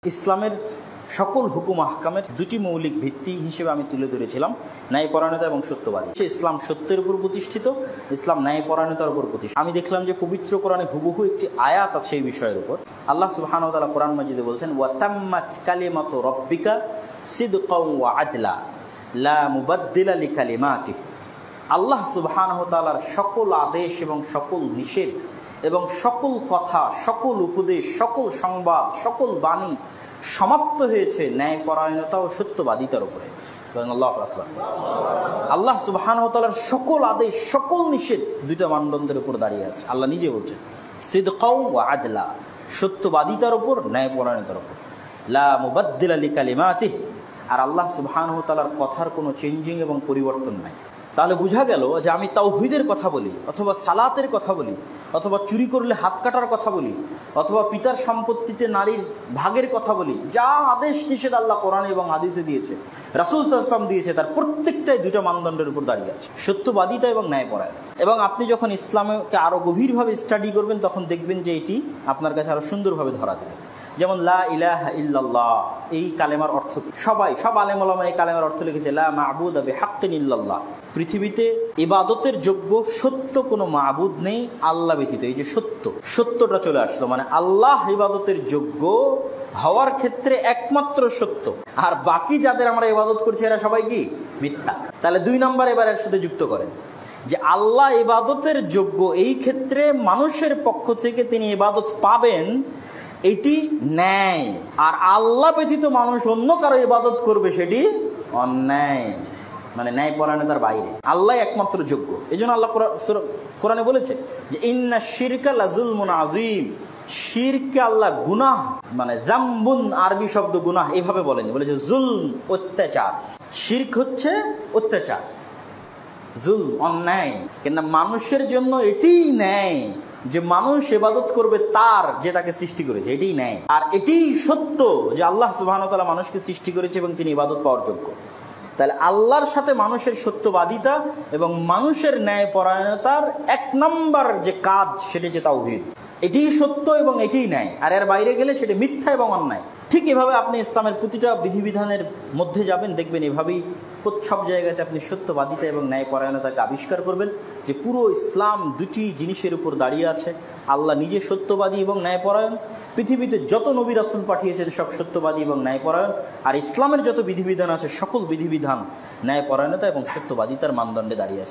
ইসলামের সকল হুকুম আহকামের দুটি মৌলিক ভিত্তি হিসেবে আমি তুলে ধরেছিলাম ন্যায়পরায়ণতা এবং সত্যবাদী। ইসলাম সত্যের উপর প্রতিষ্ঠিত, ইসলাম ন্যায়পরায়ণতার উপর প্রতিষ্ঠিত। আমি দেখলাম যে পবিত্র কোরআনে হুবহু একটি আয়াত আছে এই বিষয়ের উপর। আল্লাহ সুবহানাহু ওয়া তাআলা কোরআন মাজিদে বলছেন, ওয়া তাম্মাত কালিমাতু রাব্বিকা সিদকাও ওয়া আদলা লা মুবাদদিলা লিকালিমাতিহি। আল্লাহ সুবহানাহু ওয়া তাআলার সকল আদেশ এবং সকল নিষেধ এবং সকল কথা, সকল উপদেশ, সকল সংবাদ, সকল বাণী সমাপ্ত হয়েছে ন্যায়পরায়ণতা ও সত্যবাদিতার উপরে। আল্লাহ সুবহানাহু ওয়া তাআলার সকল আদেশ, সকল নিষেধ দুইটা মানদণ্ডের উপর দাঁড়িয়ে আছে। আল্লাহ নিজে বলছেন সিদকাও ওয়া আদলা, সত্যবাদিতার উপর, ন্যায়পরায়ণতার উপর। লা মুবাদদিলা লিকালিমাতিহি, আর আল্লাহ সুবহানাহু ওয়া তাআলার কথার কোনো চেঞ্জিং এবং পরিবর্তন নাই। তাহলে বোঝা গেল যে আমি তাওহীদের কথা বলি, অথবা সালাতের কথা বলি, অথবা চুরি করলে হাত কাটার কথা বলি, অথবা পিতার সম্পত্তিতে নারীর ভাগের কথা বলি, যা আদেশ নিষেধ আল্লাহ কোরআন এবং হাদিসে দিয়েছে, রাসূল সাল্লাল্লাহু আলাইহি ওয়াসাল্লাম দিয়েছে, তার প্রত্যেকটাই দুইটা মানদণ্ডের উপর দাঁড়িয়ে আছে, সত্যবাদিতা এবং ন্যায়পরায়ণতা। এবং আপনি যখন ইসলামকে আরো গভীরভাবে স্টাডি করবেন তখন দেখবেন যে এটি আপনার কাছে আরো সুন্দরভাবে ধরা দেবে। যেমন লা ইলাহা ইল্লাল্লাহ, এই কালেমার অর্থ কি? সব আলেম ওলামা এই কালেমার অর্থ লিখেছে লা মা'বুদা বিহাক্কিন ইল্লাল্লাহ। পৃথিবীতে ইবাদতের যোগ্য সত্য কোনো মা'বুদ নেই আল্লাহ ব্যতীত। এই যে সত্যটা চলে আসলো, মানে আল্লাহ ইবাদতের যোগ্য হওয়ার ক্ষেত্রে একমাত্র সত্য, আর বাকি যাদের আমরা ইবাদত করছি এরা সবাই কি? মিথ্যা। তাহলে 2 নম্বর এবার এর সাথে যুক্ত করেন যে আল্লাহ ইবাদতের যোগ্য, এই ক্ষেত্রে মানুষের পক্ষ থেকে তিনি ইবাদত পাবেন, এটি ন্যায়। আর আল্লাহ ব্যতীত মানুষ অন্য কারো ইবাদত করবে সেটি অন্যায়, মানে ন্যায়পরায়ণতার বাইরে। আল্লাহ একমাত্র যোগ্য। এই জন্য আল্লাহ কোরআনে বলেছে যে ইন্না শিরকা লাযুলমুন আযীম, শিরকে আল্লাহ গুনাহ, মানে যামবুন আরবি শব্দ গুনাহ এইভাবে বলেনি, বলেছে জুলম, অত্যাচার। শিরক হচ্ছে অত্যাচার, জুলম অন্যায়। কিন্তু মানুষের জন্য এটিই ন্যায় যে মানুষ ইবাদত করবে তার যে তাকে সৃষ্টি করেছে, এটাই ন্যায়। আর এটাই সত্য যে আল্লাহ সুবহানাহু ওয়া তাআলা মানুষকে সৃষ্টি করেছে এবং তিনি ইবাদত পাওয়ার যোগ্য। তাহলে আল্লাহর সাথে মানুষের সত্যবাদিতা এবং মানুষের ন্যায়পরায়ণতার 1 নম্বর যে কাজ সেটা হচ্ছে তাওহীদ। এটিই সত্য এবং এটিই ন্যায়, আর এর বাইরে গেলে সেটা মিথ্যা এবং অন্যায়। ঠিক এভাবে আপনি ইসলামের প্রতিটা বিধিবিধানের মধ্যে যাবেন, দেখবেন এভাবেই সব জায়গাতে আপনি সত্যবাদিতা এবং ন্যায়পরায়ণতাকে আবিষ্কার করবেন যে পুরো ইসলাম দুটি জিনিসের উপর দাঁড়িয়ে আছে। আল্লাহ নিজে সত্যবাদী এবং ন্যায়পরায়ণ, পৃথিবীতে যত নবী রাসূল পাঠিয়েছেন সব সত্যবাদী এবং ন্যায়পরায়ণ, আর ইসলামের যত বিধিবিধান আছে সকল বিধিবিধান ন্যায়পরায়ণতা এবং সত্যবাদিতার মানদণ্ডে দাঁড়িয়ে আছে।